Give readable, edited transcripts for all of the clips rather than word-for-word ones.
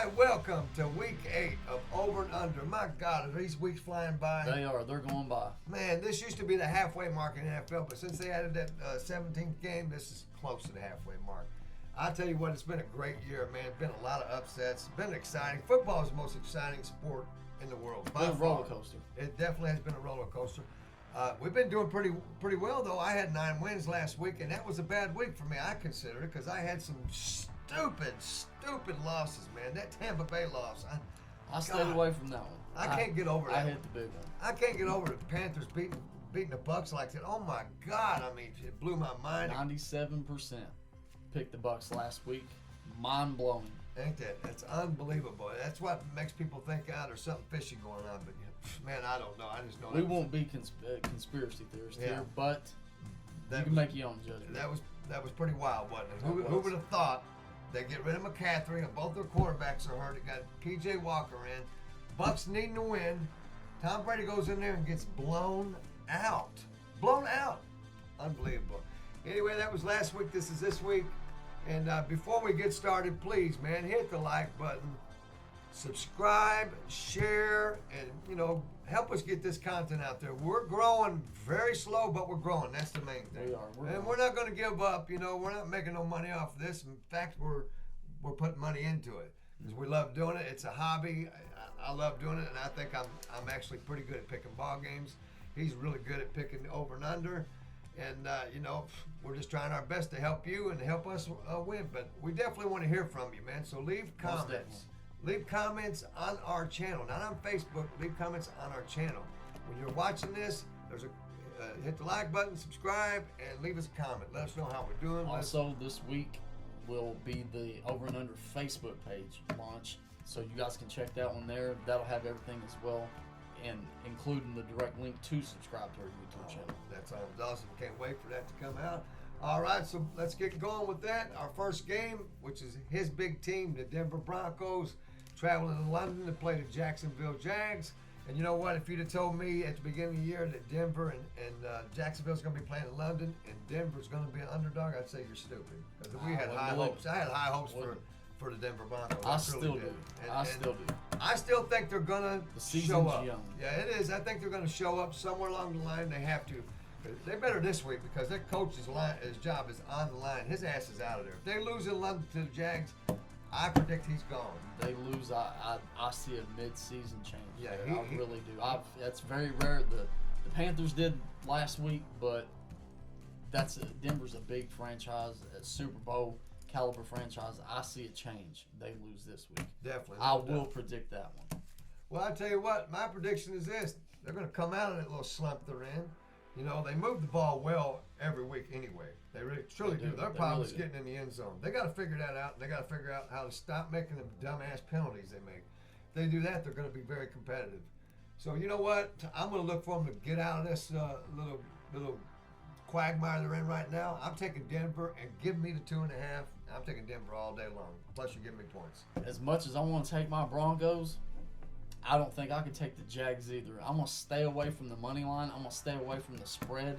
right, welcome to week 8 of Over and Under. My God, are these weeks flying by? They are. They're going by. Man, this used to be the halfway mark in the NFL, but since they added that 17th game, this is close to the halfway mark. I tell you what, it's been a great year, man. It's been a lot of upsets. It's been exciting. Football is the most exciting sport in the world. It's been a roller coaster. It definitely has been a roller coaster. We've been doing pretty well, though. I had 9 wins last week, and that was a bad week for me, I consider it, because I had some stupid losses, man. That Tampa Bay loss. I stayed away from that one. I can't get over that. I hit the big one. I can't get over the Panthers beating the Bucks like that. Oh my God! I mean, it blew my mind. 97% picked the Bucks last week. Mind blowing. Ain't that? That's unbelievable. That's what makes people think, there's something fishy going on. But man, I don't know. I just know we won't be conspiracy theorists here, but you can make your own judgment. That was pretty wild, wasn't it? Who would have thought they get rid of McCaffrey and both their quarterbacks are hurt? They got P.J. Walker in. Bucks needing to win. Tom Brady goes in there and gets blown out. Blown out. Unbelievable. Anyway, that was last week. This is this week. And before we get started, please, man, hit the like button, subscribe, share, and, help us get this content out there. We're growing very slow, but we're growing. That's the main thing. We are. We're not going to give up. We're not making no money off of this. In fact, we're putting money into it because we love doing it. It's a hobby. I love doing it, and I think I'm actually pretty good at picking ball games. He's really good at picking over and under. And, we're just trying our best to help you and help us win. But we definitely want to hear from you, man. So leave comments. Leave comments on our channel, not on Facebook. Leave comments on our channel. When you're watching this, there's hit the like button, subscribe, and leave us a comment. Let us know how we're doing. Also, this week will be the Over and Under Facebook page launch, so you guys can check that one there. That'll have everything as well, and including the direct link to subscribe to our YouTube channel. That's awesome. Can't wait for that to come out. All right, so let's get going with that. Our first game, which is his big team, the Denver Broncos, traveling to London to play the Jacksonville Jags. And you know what? If you'd have told me at the beginning of the year that Denver and Jacksonville's going to be playing in London and Denver's going to be an underdog, I'd say you're stupid. Because we had high hopes. I had high hopes for the Denver Broncos. I still do. I still think they're going to show up. Young. Yeah, it is. I think they're going to show up somewhere along the line. They have to. They better this week because their coach's job is on the line. His ass is out of there. If they lose in London to the Jags, I predict he's gone. They lose, I see a mid-season change. Yeah, I really do. That's very rare. The Panthers did last week, but Denver's a big franchise, a Super Bowl caliber franchise. I see a change. They lose this week. Definitely. I will predict that one. Well, I tell you what, my prediction is this: they're going to come out of that little slump they're in. They move the ball well every week anyway. They really, truly do. Their problem is getting in the end zone. They got to figure that out. They got to figure out how to stop making them dumbass penalties they make. If they do that, they're going to be very competitive. So you know what? I'm going to look for them to get out of this little quagmire they're in right now. I'm taking Denver and give me the 2.5. I'm taking Denver all day long. Plus, you give me points. As much as I want to take my Broncos, I don't think I could take the Jags either. I'm going to stay away from the money line. I'm going to stay away from the spread.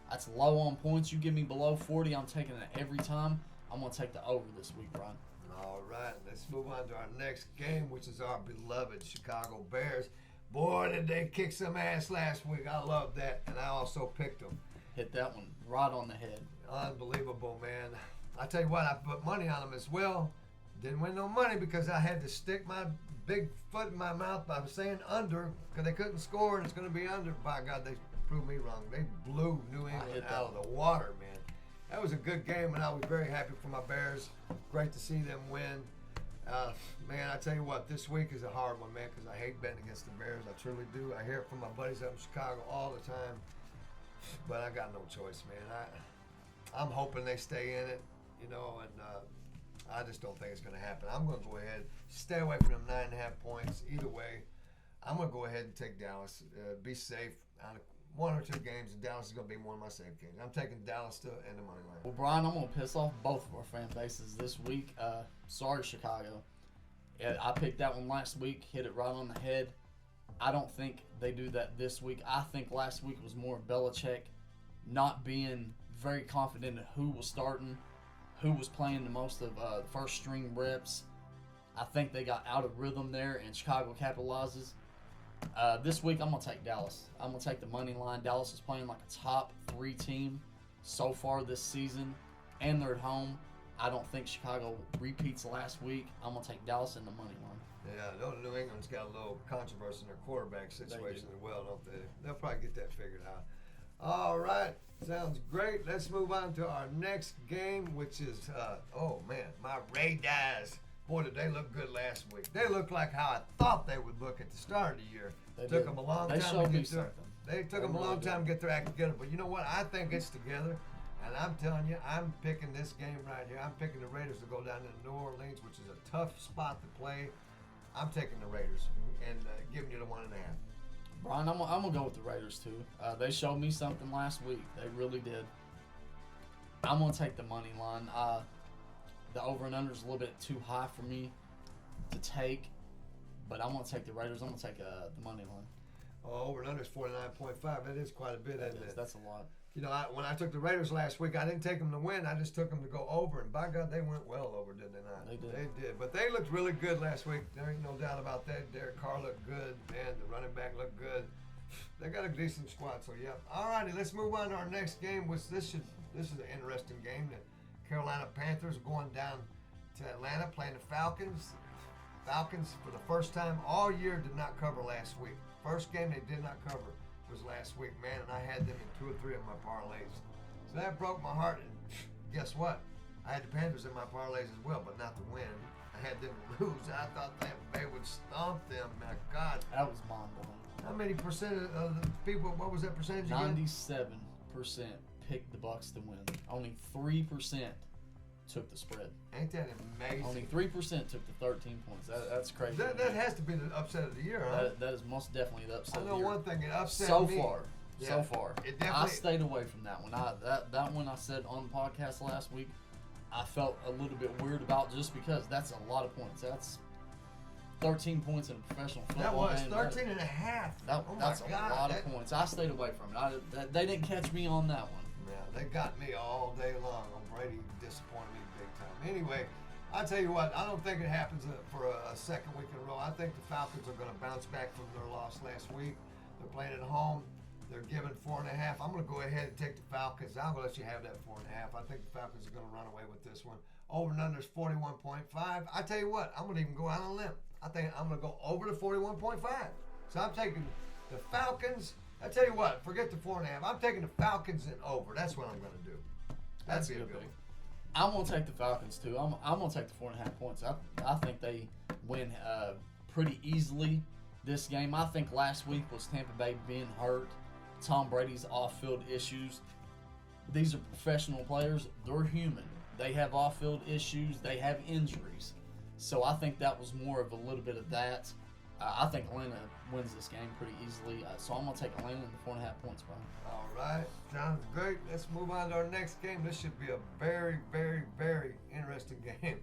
That's low on points. You give me below 40, I'm taking it every time. I'm going to take the over this week, Brian. All right, let's move on to our next game, which is our beloved Chicago Bears. Boy, did they kick some ass last week. I love that, and I also picked them. Hit that one right on the head. Unbelievable, man. I tell you what, I put money on them as well. Didn't win no money because I had to stick my big foot in my mouth by saying under because they couldn't score and it's going to be under. By God, they proved me wrong. They blew New England out of the water, man. That was a good game, and I was very happy for my Bears. Great to see them win. Man, I tell you what, this week is a hard one, man, because I hate betting against the Bears. I truly do. I hear it from my buddies up in Chicago all the time, but I got no choice, man. I'm hoping they stay in it, and I just don't think it's going to happen. I'm going to go ahead, stay away from them 9.5 points. Either way, I'm going to go ahead and take Dallas. Be safe on one or two games, and Dallas is going to be one of my safe games. I'm taking Dallas to end the money line. Well, Brian, I'm going to piss off both of our fan bases this week. Sorry, Chicago. I picked that one last week, hit it right on the head. I don't think they do that this week. I think last week was more Belichick not being very confident in who was starting, who was playing the most of the first string reps. I think they got out of rhythm there, and Chicago capitalizes. This week, I'm going to take Dallas. I'm going to take the money line. Dallas is playing like a top 3 team so far this season, and they're at home. I don't think Chicago repeats last week. I'm going to take Dallas in the money line. Yeah, New England's got a little controversy in their quarterback situation as well, don't they? They'll probably get that figured out. All right, sounds great. Let's move on to our next game, which is, my Raiders. Boy, did they look good last week. They looked like how I thought they would look at the start of the year. Took them a long time to get their. They took them a long time to get their act together. But you know what? I think it's together. And I'm telling you, I'm picking this game right here. I'm picking the Raiders to go down to New Orleans, which is a tough spot to play. I'm taking the Raiders and giving you the 1.5. Brian, I'm going to go with the Raiders, too. They showed me something last week. They really did. I'm going to take the money line. The over and under is a little bit too high for me to take, but I'm going to take the Raiders. I'm going to take the money line. Oh, over and under is 49.5. That is quite a bit, isn't it? That's a lot. You know, when I took the Raiders last week, I didn't take them to win. I just took them to go over, and by God, they went well over, did they not? They did. They did. But they looked really good last week. There ain't no doubt about that. Derek Carr looked good. Man, the running back looked good. They got a decent squad, so yeah. All righty, let's move on to our next game, which this is an interesting game. The Carolina Panthers going down to Atlanta playing the Falcons. Falcons, for the first time all year, did not cover last week. First game they did not cover was last week, man, and I had them in 2 or 3 of my parlays. So that broke my heart, and guess what? I had the Panthers in my parlays as well, but not to win. I had them lose. I thought they would stomp them. My God. That was mind-blowing. How many percent of the people, what was that percentage again? 97% picked the Bucs to win. Only 3% took the spread. Ain't that amazing? Only 3% took the 13 points. That's crazy. That has to be the upset of the year, huh? That is most definitely the upset of the year. I know one thing, it upset so me. Far. Yeah, so far. It definitely, I stayed away from that one. That one I said on the podcast last week, I felt a little bit weird about just because that's a lot of points. That's 13 points in a professional football that was game. 13 and a half. That's a lot of points. I stayed away from it. They didn't catch me on that one. Yeah, they got me all day long. Brady disappointed me big time. Anyway, I tell you what, I don't think it happens for a second week in a row. I think the Falcons are going to bounce back from their loss last week. They're playing at home. They're giving 4.5. I'm going to go ahead and take the Falcons. I'm going to let you have that 4.5. I think the Falcons are going to run away with this one. Over and under is 41.5. I tell you what, I'm going to even go out on a limb. I think I'm going to go over to 41.5. So I'm taking the Falcons. I tell you what, forget the 4.5. I'm taking the Falcons and over. That's what I'm going to do. That's a good one. I'm going to take the Falcons, too. I'm going to take the 4.5 points. I think they win pretty easily this game. I think last week was Tampa Bay being hurt, Tom Brady's off-field issues. These are professional players. They're human. They have off-field issues. They have injuries. So I think that was more of a little bit of that. I think Atlanta wins this game pretty easily. So I'm going to take Atlanta in the 4.5 points, Brian. All right. Sounds great. Let's move on to our next game. This should be a very, very, very interesting game.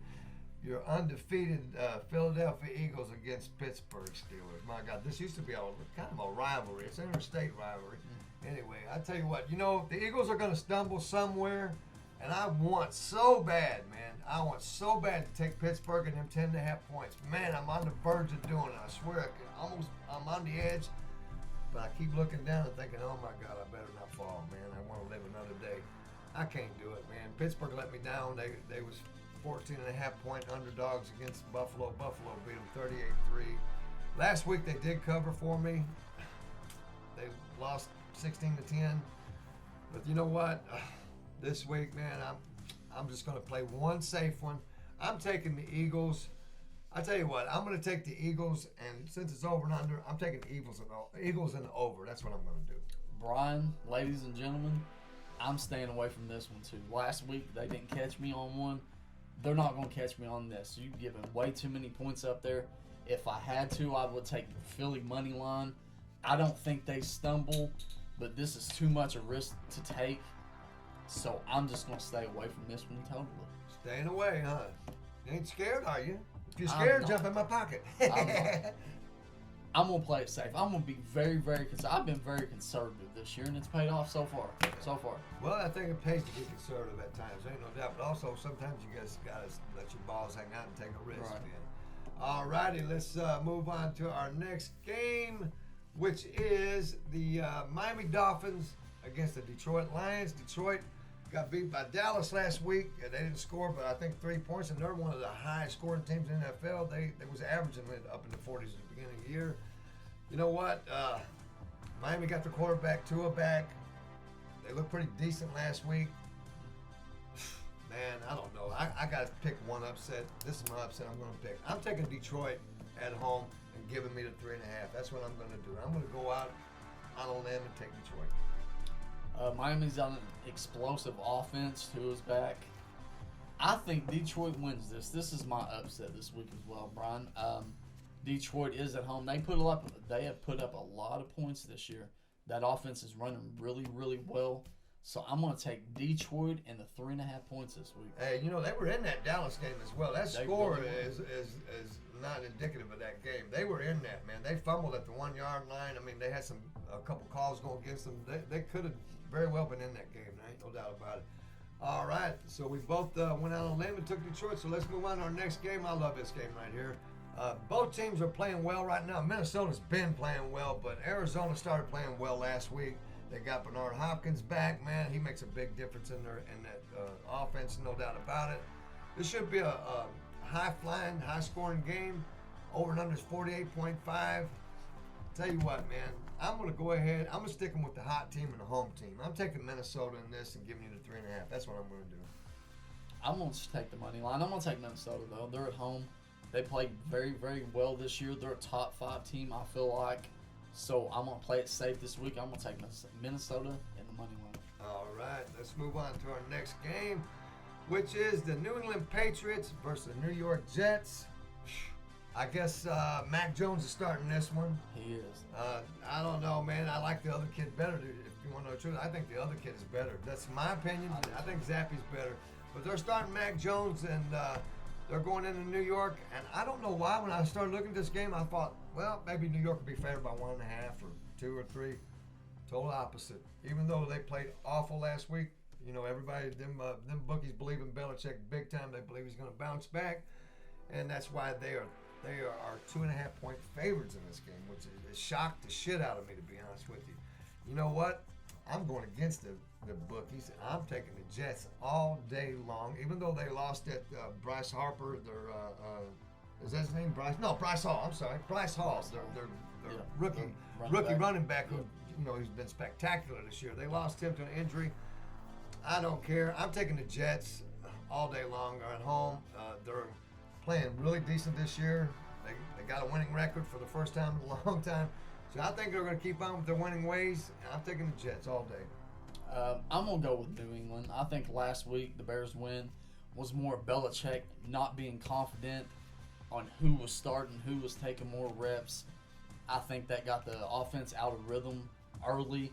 Your undefeated Philadelphia Eagles against Pittsburgh Steelers. My God, this used to be kind of a rivalry. It's an interstate rivalry. Anyway, I tell you what, the Eagles are going to stumble somewhere, and I want so bad, man. I want so bad to take Pittsburgh and them 10.5 points. Man, I'm on the verge of doing it. I swear, I'm on the edge, but I keep looking down and thinking, oh my God, I better not fall, man. I want to live another day. I can't do it, man. Pittsburgh let me down. They was 14.5-point underdogs against Buffalo. Buffalo beat them 38-3. Last week they did cover for me. They lost 16-10. But you know what? This week, man, I'm just going to play one safe one. I'm taking the Eagles. I tell you what, I'm going to take the Eagles, and since it's over and under, I'm taking the Eagles and the over. That's what I'm going to do. Brian, ladies and gentlemen, I'm staying away from this one too. Last week they didn't catch me on one. They're not going to catch me on this. You've given way too many points up there. If I had to, I would take the Philly money line. I don't think they stumble, but this is too much a risk to take. So I'm just going to stay away from this one totally. Staying away, huh? You ain't scared, are you? If you're scared, jump in my pocket. I'm going to play it safe. I'm going to be very, very conservative. I've been very conservative this year, and it's paid off so far. Well, I think it pays to be conservative at times. Ain't no doubt. But also, sometimes you guys got to let your balls hang out and take a risk, right. man. All righty, let's move on to our next game, which is the Miami Dolphins against the Detroit Lions. Detroit got beat by Dallas last week. They didn't score, but I think 3 points, and they're one of the highest scoring teams in the NFL. They was averaging it up in the 40s at the beginning of the year. You know what? Miami got the quarterback Tua back. They looked pretty decent last week. Man, I don't know. I got to pick one upset. This is my upset I'm going to pick. I'm taking Detroit at home and giving me the 3.5. That's what I'm going to do. I'm going to go out on a limb and take Detroit. Miami's on an explosive offense. Tua's back. I think Detroit wins this. This is my upset this week as well, Brian. Detroit is at home. They have put up a lot of points this year. That offense is running really, really well. So I'm going to take Detroit and the 3.5 points this week. Hey, you know, they were in that Dallas game as well. That score really is not indicative of that game. They were in that, man. They fumbled at the 1 yard line. I mean, they had a couple calls going against them. They could have very well been in that game. There ain't no doubt about it. All right, so we both went out on a limb and took Detroit. So let's move on to our next game. I love this game right here. Both teams are playing well right now. Minnesota's been playing well, but Arizona started playing well last week. They got Bernard Hopkins back, man. He makes a big difference in that offense, no doubt about it. This should be a high-flying, high-scoring game. Over and under is 48.5. Tell you what, man, I'm going to go ahead. I'm going to stick them with the hot team and the home team. I'm taking Minnesota in this and giving you the 3.5. That's what I'm going to do. I'm going to take the money line. I'm going to take Minnesota, though. They're at home. They played very, very well this year. They're a top 5 team, I feel like. So I'm going to play it safe this week. I'm going to take Minnesota and the money line. All right, let's move on to our next game, which is the New England Patriots versus the New York Jets. I guess Mac Jones is starting this one. He is. I don't know, man. I like the other kid better. If you want to know the truth, I think the other kid is better. That's my opinion. I think Zappy's better. But they're starting Mac Jones, and they're going into New York. And I don't know why when I started looking at this game, I thought, well, maybe New York would be favored by 1.5 or 2 or 3. Total opposite. Even though they played awful last week, you know, everybody, them bookies believe in Belichick big time. They believe he's going to bounce back, and that's why they are 2.5 point favorites in this game, which is shocked the shit out of me, to be honest with you. You know what? I'm going against the bookies. I'm taking the Jets all day long, even though they lost at Bryce Harper. Their is that his name? Bryce? No, Bryce Hall. I'm sorry, Bryce Hall. Their rookie running back who, you know, he's been spectacular this year. They lost him to an injury. I don't care. I'm taking the Jets all day long. They're at home. They're playing really decent this year. They got a winning record for the first time in a long time. So I think they're going to keep on with their winning ways. I'm taking the Jets all day. I'm going to go with New England. I think last week the Bears' win was more Belichick not being confident on who was starting, who was taking more reps. I think that got the offense out of rhythm early.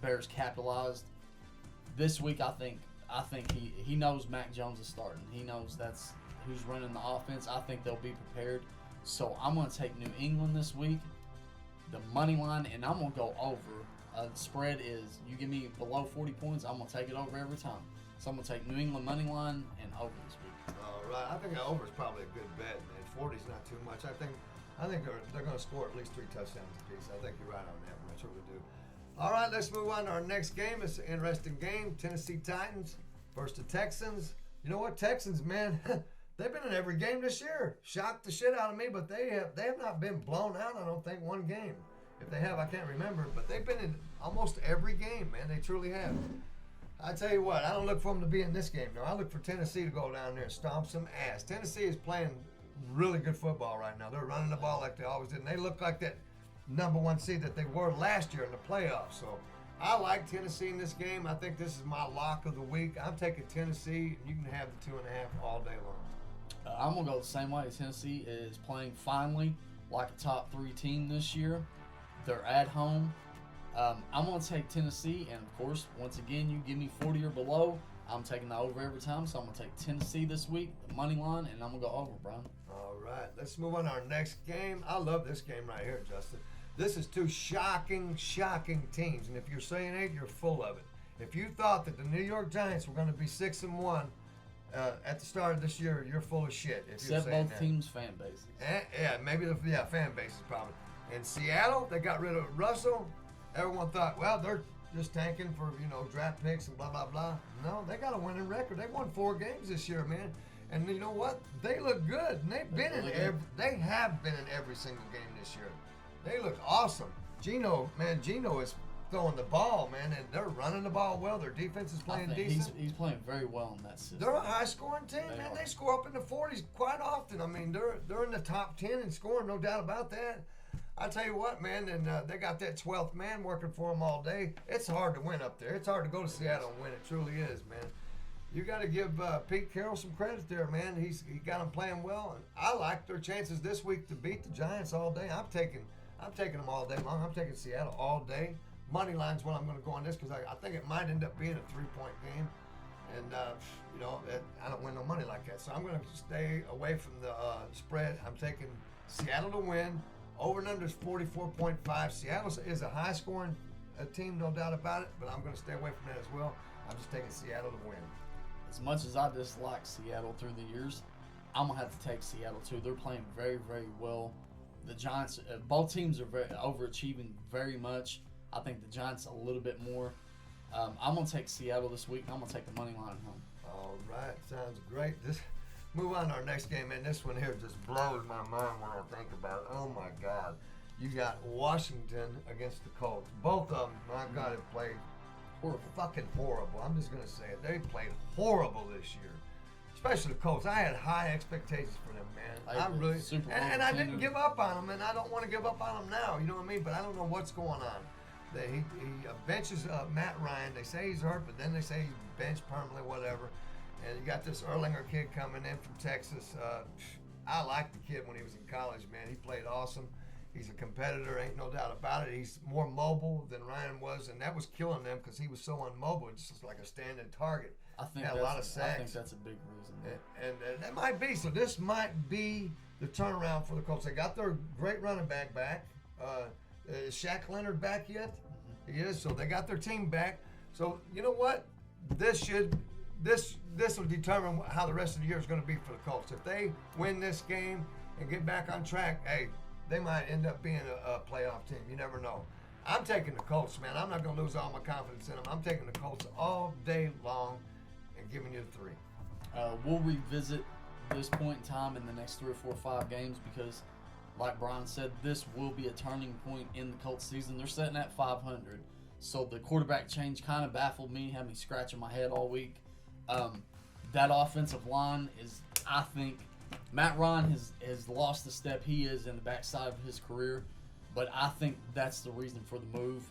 Bears capitalized. This week, I think he knows Mac Jones is starting. He knows that's who's running the offense. I think they'll be prepared. So I'm going to take New England this week, the money line, and I'm going to go over. The spread is, you give me below 40 points, I'm going to take it over every time. So I'm going to take New England money line and over this week. All right. I think the over is probably a good bet, man. 40 is not too much. I think they're going to score at least 3 touchdowns apiece. I think you're right on that one. I truly do. All right, let's move on to our next game. It's an interesting game. Tennessee Titans versus the Texans. You know what? Texans, man, they've been in every game this year. Shocked the shit out of me, but they have not been blown out, I don't think, one game. If they have, I can't remember. But they've been in almost every game, man. They truly have. I tell you what, I don't look for them to be in this game. No, I look for Tennessee to go down there and stomp some ass. Tennessee is playing really good football right now. They're running the ball like they always did. And they look like that number 1 seed that they were last year in the playoffs. So I like Tennessee in this game. I think this is my lock of the week. I'm taking Tennessee, and you can have the 2.5 all day long. I'm going to go the same way. Tennessee is playing finally like a top 3 team this year. They're at home. I'm going to take Tennessee, and of course, once again, you give me 40 or below, I'm taking the over every time. So I'm going to take Tennessee this week, the money line, and I'm going to go over, Brian. All right, let's move on to our next game. I love this game right here, Justin. This is 2 shocking teams, and if you're saying 8, you're full of it. If you thought that the New York Giants were going to be 6-1, at the start of this year, you're full of shit. If Except you're saying both that. teams' fan bases. Yeah, maybe fan base is probably. In Seattle, they got rid of Russell. Everyone thought, well, they're just tanking for draft picks and blah blah blah. No, they got a winning record. They won 4 games this year, man. And you know what? They look good. And they have been in every single game this year. They look awesome. Gino is throwing the ball, man, and they're running the ball well. Their defense is playing decent. He's playing very well in that system. They're a high-scoring team, man. They score up in the 40s quite often. I mean, they're in the top 10 in scoring, no doubt about that. I tell you what, man, and they got that 12th man working for them all day. It's hard to win up there. It's hard to go to Seattle and win. It truly is, man. You got to give Pete Carroll some credit there, man. He got them playing well, and I like their chances this week to beat the Giants all day. I'm taking them all day long. I'm taking Seattle all day. Money line's what I'm going to go on this because I think it might end up being a 3-point game, and I don't win no money like that. So I'm going to stay away from the spread. I'm taking Seattle to win. Over and under is 44.5. Seattle is a high-scoring team, no doubt about it, but I'm going to stay away from that as well. I'm just taking Seattle to win. As much as I dislike Seattle through the years, I'm going to have to take Seattle too. They're playing very, very well. The Giants, both teams are overachieving very much. I think the Giants a little bit more. I'm going to take Seattle this week, and I'm going to take the money line home. All right. Sounds great. Move on to our next game, man. This one here just blows my mind when I think about it. Oh, my God. You got Washington against the Colts. Both of them, my God, have played fucking horrible. I'm just going to say it. They played horrible this year, especially the Colts. I had high expectations for them, man. I really and I didn't give up on them, and I don't want to give up on them now. You know what I mean? But I don't know what's going on. He benches Matt Ryan. They say he's hurt, but then they say he's benched permanently, whatever. And you got this Erlinger kid coming in from Texas. I liked the kid when he was in college, man. He played awesome. He's a competitor, ain't no doubt about it. He's more mobile than Ryan was, and that was killing them because he was so unmobile. It's just like a standing target. I think had a lot of sacks. I think that's a big reason. And that might be. So this might be the turnaround for the Colts. They got their great running back back. Is Shaq Leonard back yet? Mm-hmm. He is. So they got their team back. So you know what? This will determine how the rest of the year is going to be for the Colts. If they win this game and get back on track, hey, they might end up being a playoff team. You never know. I'm taking the Colts, man. I'm not going to lose all my confidence in them. I'm taking the Colts all day long and giving you the 3. We'll revisit this point in time in the next 3 or 4 or 5 games because, like Brian said, this will be a turning point in the Colts season. They're sitting at 500. So the quarterback change kind of baffled me, had me scratching my head all week. That offensive line is, I think, Matt Ryan has lost the step he is in the backside of his career, but I think that's the reason for the move.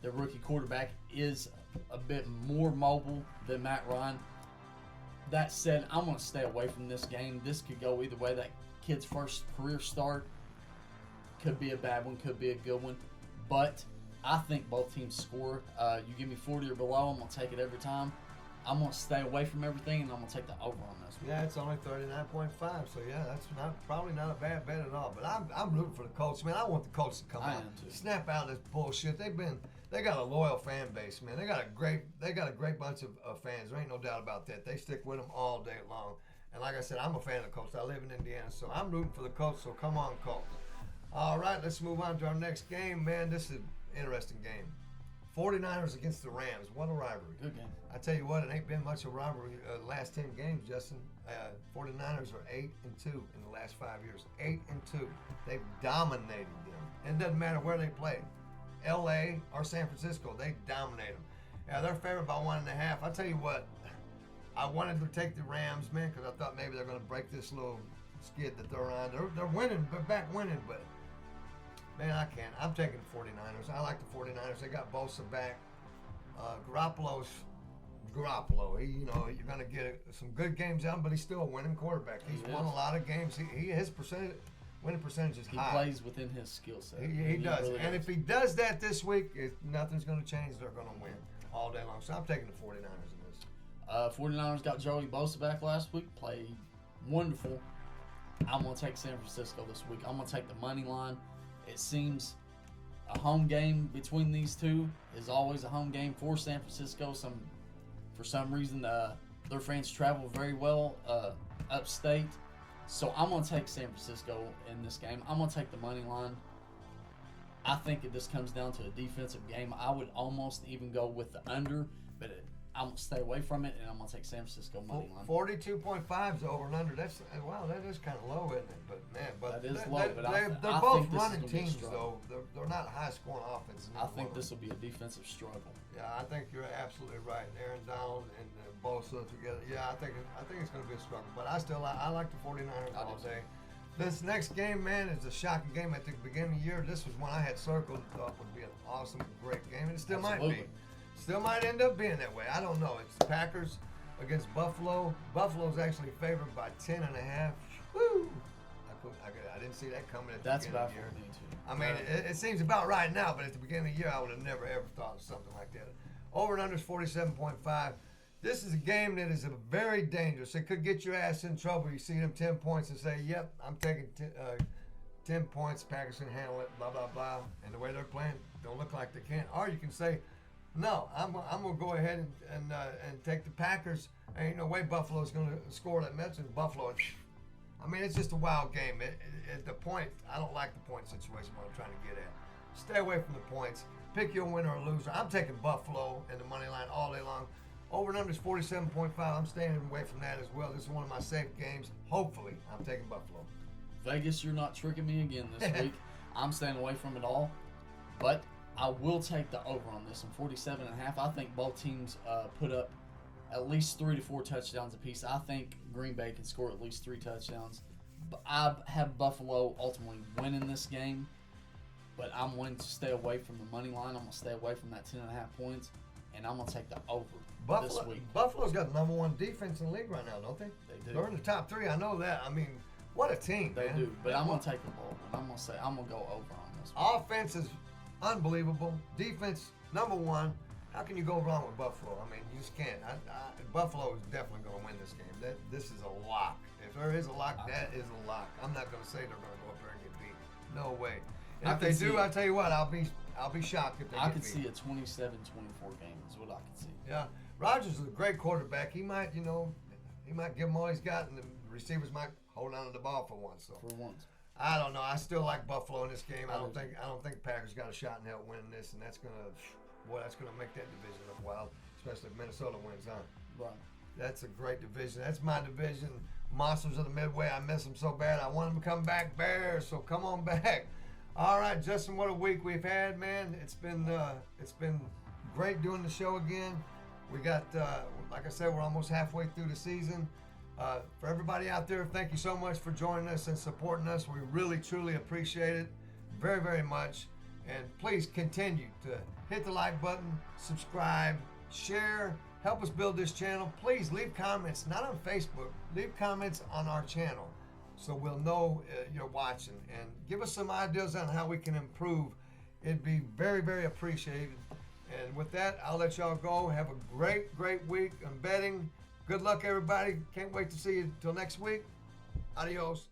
The rookie quarterback is a bit more mobile than Matt Ryan. That said, I'm going to stay away from this game. This could go either way. That kid's first career start could be a bad one, could be a good one, but I think both teams score. You give me 40 or below, I'm going to take it every time. I'm going to stay away from everything, and I'm going to take the over on this one. Yeah, it's only 39.5, so yeah, that's probably not a bad bet at all. But I'm rooting for the Colts, man. I want the Colts to come out, snap out of this bullshit. They got a loyal fan base, man. They got a great bunch of fans. There ain't no doubt about that. They stick with them all day long. And like I said, I'm a fan of the Colts. I live in Indiana, so I'm rooting for the Colts. So come on, Colts. All right, let's move on to our next game, man. This is an interesting game. 49ers against the Rams. What a rivalry. Good game. I tell you what, it ain't been much of a rivalry last 10 games, Justin. 49ers are 8-2 in the last 5 years. 8-2. They've dominated them. And it doesn't matter where they play. L.A. or San Francisco, they dominate them. Yeah, they're favored by 1.5. I tell you what, I wanted to take the Rams, man, because I thought maybe they're going to break this little skid that they're on. They're winning, but back winning, but man, I can't. I'm taking the 49ers. I like the 49ers. They got Bosa back. Garoppolo. You're going to get some good games out, but he's still a winning quarterback. He's won a lot of games. His winning percentage is high. He plays within his skill set. He does. Really and if he does that this week, nothing's going to change. They're going to win all day long. So I'm taking the 49ers in this. 49ers got Joey Bosa back last week. Played wonderful. I'm going to take San Francisco this week. I'm going to take the money line. It seems a home game between these two is always a home game for San Francisco. For some reason, Their fans travel very well upstate. So I'm going to take San Francisco in this game. I'm going to take the money line. I think if this comes down to a defensive game, I would almost even go with the under, but I'm going to stay away from it, and I'm going to take San Francisco money line. 42.5 is over and under. That's wow, that is kind of low, isn't it? But man, that is low. But they're both running teams, though. They're not high-scoring offenses. I think this will be a defensive struggle. Yeah, I think you're absolutely right. Aaron Donald and Bosa together. Yeah, I think it's going to be a struggle. But I like the 49ers all day. This next game, man, is a shocking game at the beginning of the year. This was one I had circled and thought would be an awesome, great game, and it still might be. Still might end up being that way. I don't know. It's the Packers against Buffalo. Buffalo's actually favored by 10.5. Woo! I didn't see that coming at the beginning of the year. I mean, it seems about right now, but at the beginning of the year, I would have never, ever thought of something like that. Over and under is 47.5. This is a game that is very dangerous. It could get your ass in trouble. You see them 10 points and say, yep, I'm taking 10 points. Packers can handle it, blah, blah, blah. And the way they're playing, don't look like they can. Or you can say, no, I'm going to go ahead and take the Packers. Ain't no way Buffalo's going to score that much. And Buffalo, I mean, it's just a wild game. The point, I don't like the point situation what I'm trying to get at. Stay away from the points. Pick your winner or loser. I'm taking Buffalo and the money line all day long. Over and under is 47.5. I'm staying away from that as well. This is one of my safe games. Hopefully, I'm taking Buffalo. Vegas, you're not tricking me again this week. I'm staying away from it all. But I will take the over on this one, 47.5. I think both teams put up at least 3 to 4 touchdowns apiece. I think Green Bay can score at least 3 touchdowns. But I have Buffalo ultimately winning this game. But I'm going to stay away from the money line. I'm going to stay away from that 10.5 points. And I'm going to take the over this week. Buffalo's got the number 1 defense in the league right now, don't they? They do. They're in the top 3. I know that. I mean, what a team, They man. do. But I'm going to take the over. And I'm going to go over on this one. Offense is unbelievable. Defense, number 1. How can you go wrong with Buffalo? I mean, you just can't. Buffalo is definitely going to win this game. This is a lock. If there is a lock, that is a lock. I'm not going to say they're going to go up there and get beat. No way. And if they do, I tell you what, I'll be shocked if they get beat. I could see a 27-24 game is what I could see. Yeah. Rodgers is a great quarterback. He might, give him all he's got, and the receivers might hold on to the ball for once. So For once. I don't know. I still like Buffalo in this game. I don't think Packers got a shot in hell winning this, and that's gonna make that division look wild, especially if Minnesota wins on. Right. That's a great division. That's my division. Monsters of the Midway. I miss them so bad. I want them to come back, Bears. So come on back. All right, Justin. What a week we've had, man. It's been great doing the show again. We got, like I said, we're almost halfway through the season. For everybody out there, thank you so much for joining us and supporting us. We really, truly appreciate it very, very much. And please continue to hit the like button, subscribe, share, help us build this channel. Please leave comments, not on Facebook, leave comments on our channel so we'll know you're watching. And give us some ideas on how we can improve. It'd be very, very appreciated. And with that, I'll let y'all go. Have a great, great week on betting. Good luck, everybody. Can't wait to see you until next week. Adios.